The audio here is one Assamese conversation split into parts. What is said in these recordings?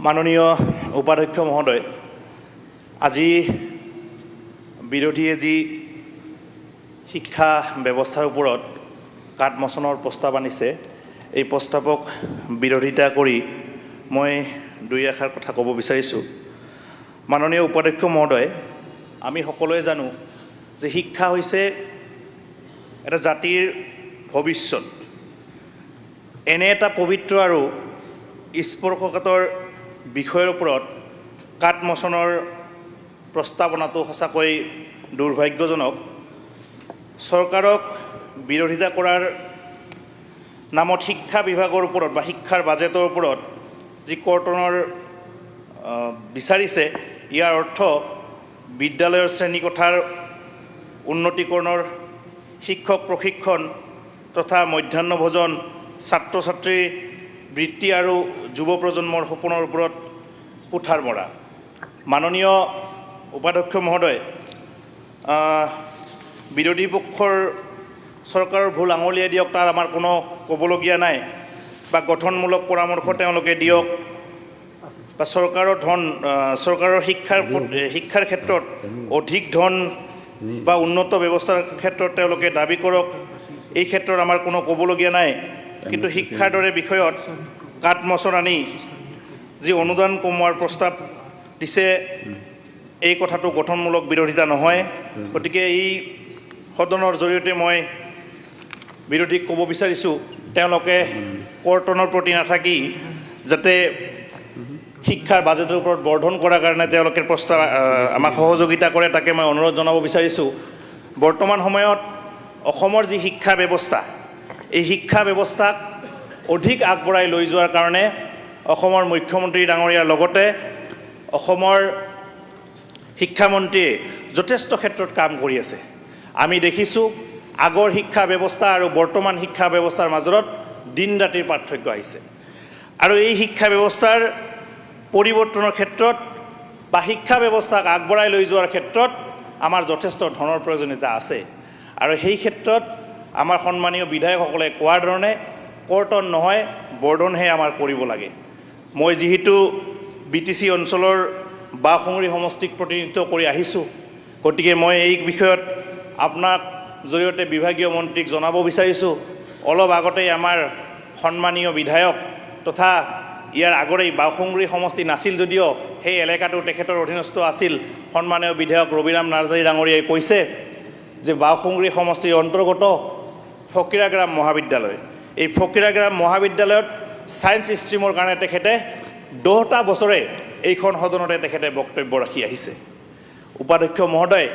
মাননীয় উপাধ্যক্ষ মহোদয়, আজি বিৰোধীয়ে যি শিক্ষা ব্যৱস্থাৰ ওপৰত কাটমোচনৰ প্ৰস্তাৱ আনিছে, এই প্ৰস্তাৱক বিৰোধিতা কৰি মই দুই এষাৰ কথা ক'ব বিচাৰিছোঁ। মাননীয় উপাধ্যক্ষ মহোদয়, আমি সকলোৱে জানো যে শিক্ষা হৈছে এটা জাতিৰ ভৱিষ্যত। এনে এটা পবিত্ৰ আৰু স্পৰ্শকাতৰ বিষয়ৰ ওপৰত কাটমোচনৰ প্ৰস্তাৱনাটো সঁচাকৈ দুৰ্ভাগ্যজনক। চৰকাৰক বিৰোধিতা কৰাৰ নামত শিক্ষা বিভাগৰ ওপৰত বা শিক্ষাৰ বাজেটৰ ওপৰত যি কৰ্তনৰ বিচাৰিছে, ইয়াৰ অৰ্থ বিদ্যালয়ৰ শ্ৰেণীকোঠাৰ উন্নতিকৰণৰ, শিক্ষক প্ৰশিক্ষণ তথা মধ্যাহ্ন ভোজন, ছাত্ৰ ছাত্ৰীৰ বৃত্তি আৰু যুৱ প্ৰজন্মৰ সপোনৰ ওপৰত কুঠাৰ মৰা। মাননীয় উপাধ্যক্ষ মহোদয়, বিৰোধী পক্ষৰ চৰকাৰৰ ভুল আঙুলিয়াই দিয়ক, তাৰ আমাৰ কোনো ক'বলগীয়া নাই, বা গঠনমূলক পৰামৰ্শ তেওঁলোকে দিয়ক, বা চৰকাৰৰ শিক্ষাৰ ক্ষেত্ৰত অধিক ধন বা উন্নত ব্যৱস্থাৰ ক্ষেত্ৰত তেওঁলোকে দাবী কৰক, এই ক্ষেত্ৰত আমাৰ কোনো ক'বলগীয়া নাই। কিন্তু শিক্ষাৰ দৰে বিষয়ত কাটমোচন আনি যি অনুদান কমোৱাৰ প্ৰস্তাৱ দিছে, এই কথাটো গঠনমূলক বিৰোধিতা নহয়। গতিকে এই সদনৰ জৰিয়তে মই বিৰোধীক ক'ব বিচাৰিছোঁ, তেওঁলোকে কৰ্তনৰ প্ৰতি নাথাকি যাতে শিক্ষাৰ বাজেটৰ ওপৰত বৰ্ধন কৰাৰ কাৰণে তেওঁলোকে প্ৰস্তাৱ আমাক সহযোগিতা কৰে, তাকে মই অনুৰোধ জনাব বিচাৰিছোঁ। বৰ্তমান সময়ত অসমৰ যি শিক্ষা ব্যৱস্থা, এই শিক্ষা ব্যৱস্থাক অধিক আগবঢ়াই লৈ যোৱাৰ কাৰণে অসমৰ মুখ্যমন্ত্ৰী ডাঙৰীয়াৰ লগতে অসমৰ শিক্ষামন্ত্ৰীয়ে যথেষ্ট ক্ষেত্ৰত কাম কৰি আছে। আমি দেখিছোঁ আগৰ শিক্ষা ব্যৱস্থা আৰু বৰ্তমান শিক্ষা ব্যৱস্থাৰ মাজত দিন ৰাতিৰ পাৰ্থক্য আহিছে, আৰু এই শিক্ষা ব্যৱস্থাৰ পৰিৱৰ্তনৰ ক্ষেত্ৰত বা শিক্ষা ব্যৱস্থাক আগবঢ়াই লৈ যোৱাৰ ক্ষেত্ৰত আমাৰ যথেষ্ট ধনৰ প্ৰয়োজনীয়তা আছে। আৰু সেই ক্ষেত্ৰত আমাৰ সন্মানীয় বিধায়কসকলে কোৱাৰ ধৰণে কৰ্তন নহয়, বৰ্ধনহে আমাৰ কৰিব লাগে। মই যিহেতু BTC অঞ্চলৰ বাওঁসুঙুৰি সমষ্টিক প্ৰতিনিধিত্ব কৰি আহিছোঁ, গতিকে মই এই বিষয়ত আপোনাক জৰিয়তে বিভাগীয় মন্ত্ৰীক জনাব বিচাৰিছোঁ। অলপ আগতেই আমাৰ সন্মানীয় বিধায়ক তথা ইয়াৰ আগতেই বাওঁসুঙুৰি সমষ্টি নাছিল যদিও সেই এলেকাটো তেখেতৰ অধীনস্থ আছিল, সন্মানীয় বিধায়ক ৰবিৰাম নাৰ্জাৰী ডাঙৰীয়াই কৈছে যে বাওঁসুঙুৰি সমষ্টিৰ অন্তৰ্গত ফকীৰাগ্ৰাম মহাবিদ্যালয়, এই ফকীৰাগ্ৰাম মহাবিদ্যালয়ত ছায়েন্স ষ্ট্ৰীমৰ কাৰণে তেখেতে 10টা বছৰে এইখন সদনতে তেখেতে বক্তব্য ৰাখি আহিছে। উপাধ্যক্ষ মহোদয়,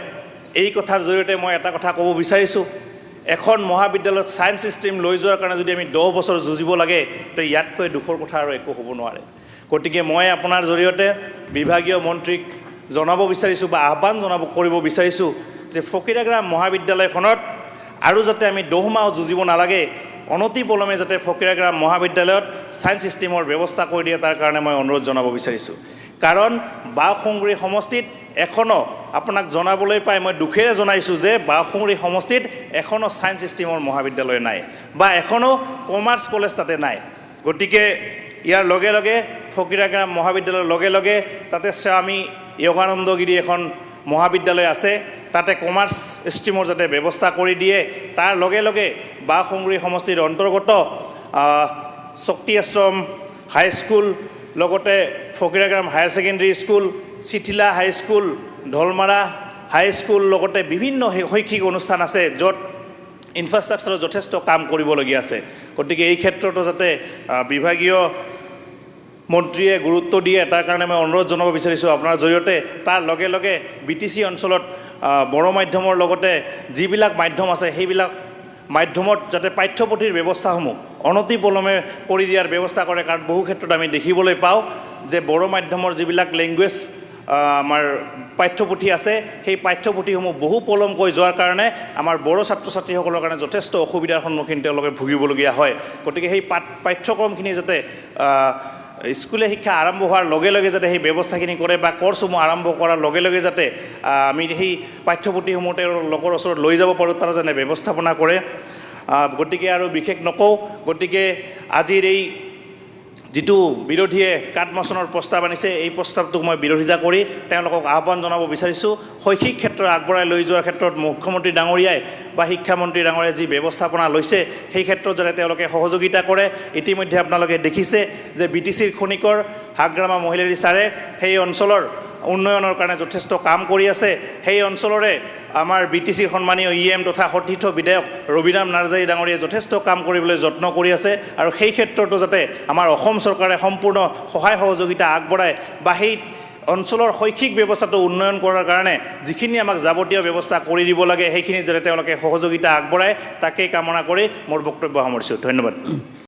এই কথাৰ জৰিয়তে মই এটা কথা ক'ব বিচাৰিছোঁ, এখন মহাবিদ্যালয়ত ছায়েন্স ষ্ট্ৰীম লৈ যোৱাৰ কাৰণে যদি আমি 10 বছৰ যুঁজিব লাগে, তো ইয়াতকৈ দুখৰ কথা আৰু একো হ'ব নোৱাৰে। গতিকে মই আপোনাৰ জৰিয়তে বিভাগীয় মন্ত্ৰীক জনাব বিচাৰিছোঁ বা আহ্বান কৰিব বিচাৰিছোঁ যে ফকীৰাগ্ৰাম মহাবিদ্যালয়খনত আৰু যাতে আমি 10 মাহ যুঁজিব নালাগে, অনতিপলমে যাতে ফকীৰাগ্ৰাম মহাবিদ্যালয়ত ছায়েন্স ষ্ট্ৰীমৰ ব্যৱস্থা কৰি দিয়ে, তাৰ কাৰণে মই অনুৰোধ জনাব বিচাৰিছোঁ। কাৰণ বাওঁসুঙুৰি সমষ্টিত এখনো আপোনাক জনাবলৈ পাই মই দুখেৰে জনাইছোঁ যে বাওঁসুঙুৰি সমষ্টিত এখনো ছায়েন্স ষ্ট্ৰীমৰ মহাবিদ্যালয় নাই, বা এখনো কমাৰ্চ কলেজ তাতে নাই। গতিকে ইয়াৰ লগে লগে ফকীৰাগ্ৰাম মহাবিদ্যালয়ৰ লগে লগে তাতে স্বামী যোগানন্দগিৰি এখন মহাবিদ্যালয় আছে, তাতে কমাৰ্চ ষ্ট্ৰীমৰ যাতে ব্যৱস্থা কৰি দিয়ে, তাৰ লগে লগে বাওঁসুঙুৰি সমষ্টিৰ অন্তৰ্গত শক্তি আশ্ৰম হাইস্কুল, লগতে Fakiragram higher secondary school, Chithila high school, Dholmara high school, লগতে বিভিন্ন শৈক্ষিক অনুষ্ঠান আছে য'ত ইনফ্ৰাষ্ট্ৰাকচাৰৰ যথেষ্ট কাম কৰিবলগীয়া আছে। গতিকে এই ক্ষেত্ৰতো যাতে বিভাগীয় মন্ত্ৰীয়ে গুৰুত্ব দিয়ে, তাৰ কাৰণে মই অনুৰোধ জনাব বিচাৰিছোঁ আপোনাৰ জৰিয়তে। তাৰ লগে লগে BTC অঞ্চলত বড়ো মাধ্যমৰ লগতে যিবিলাক মাধ্যম আছে, সেইবিলাক মাধ্যমত যাতে পাঠ্যপুথিৰ ব্যৱস্থাসমূহ অনতিপলমে কৰি দিয়াৰ ব্যৱস্থা কৰে। কাৰণ বহু ক্ষেত্ৰত আমি দেখিবলৈ পাওঁ যে বড়ো মাধ্যমৰ যিবিলাক লেংগুৱেজ আমাৰ পাঠ্যপুথি আছে, সেই পাঠ্যপুথিসমূহ বহু পলমকৈ যোৱাৰ কাৰণে আমাৰ বড়ো ছাত্ৰ ছাত্ৰীসকলৰ কাৰণে যথেষ্ট অসুবিধাৰ সন্মুখীন তেওঁলোকে ভুগিবলগীয়া হয়। গতিকে সেই পাঠ্যক্ৰমখিনি যাতে স্কুলীয়া শিক্ষা আৰম্ভ হোৱাৰ লগে লগে যাতে সেই ব্যৱস্থাখিনি কৰে, বা কৰ্চসমূহ আৰম্ভ কৰাৰ লগে লগে যাতে আমি সেই পাঠ্যপুথিসমূহ তেওঁলোকৰ ওচৰত লৈ যাব পাৰোঁ, তাৰ যেনে ব্যৱস্থাপনা কৰে। গতিকে আৰু বিশেষ নকওঁ। গতিকে আজিৰ এই যিটো বিৰোধীয়ে কাটমোচনৰ প্ৰস্তাৱ আনিছে এই প্ৰস্তাৱটোক মই বিৰোধিতা কৰি তেওঁলোকক আহ্বান জনাব বিচাৰিছোঁ শৈক্ষিক ক্ষেত্ৰ আগবঢ়াই লৈ যোৱাৰ ক্ষেত্ৰত মুখ্যমন্ত্ৰী ডাঙৰীয়াই বা শিক্ষামন্ত্ৰী ডাঙৰীয়াই যি ব্যৱস্থাপনা লৈছে সেই ক্ষেত্ৰত যাতে তেওঁলোকে সহযোগিতা কৰে ইতিমধ্যে আপোনালোকে দেখিছে যে BTCৰ খনিকৰ হাগ্ৰামা মহিলাৰী ছাৰে সেই অঞ্চলৰ উন্নয়নৰ কাৰণে যথেষ্ট কাম কৰি আছে সেই অঞ্চলৰে আমাৰ BTCৰ সন্মানীয় EM তথা সতীৰ্থ বিধায়ক ৰবিৰাম নাৰ্জাৰী ডাঙৰীয়াই যথেষ্ট কাম কৰিবলৈ যত্ন কৰি আছে আৰু সেই ক্ষেত্ৰতো যাতে আমাৰ অসম চৰকাৰে সম্পূৰ্ণ সহায় সহযোগিতা আগবঢ়ায় বা সেই অঞ্চলৰ শৈক্ষিক ব্যৱস্থাটো উন্নয়ন কৰাৰ কাৰণে যিখিনি আমাক যাৱতীয় ব্যৱস্থা কৰি দিব লাগে সেইখিনি যাতে তেওঁলোকে সহযোগিতা আগবঢ়ায় তাকেই কামনা কৰি মোৰ বক্তব্য সামৰিছোঁ ধন্যবাদ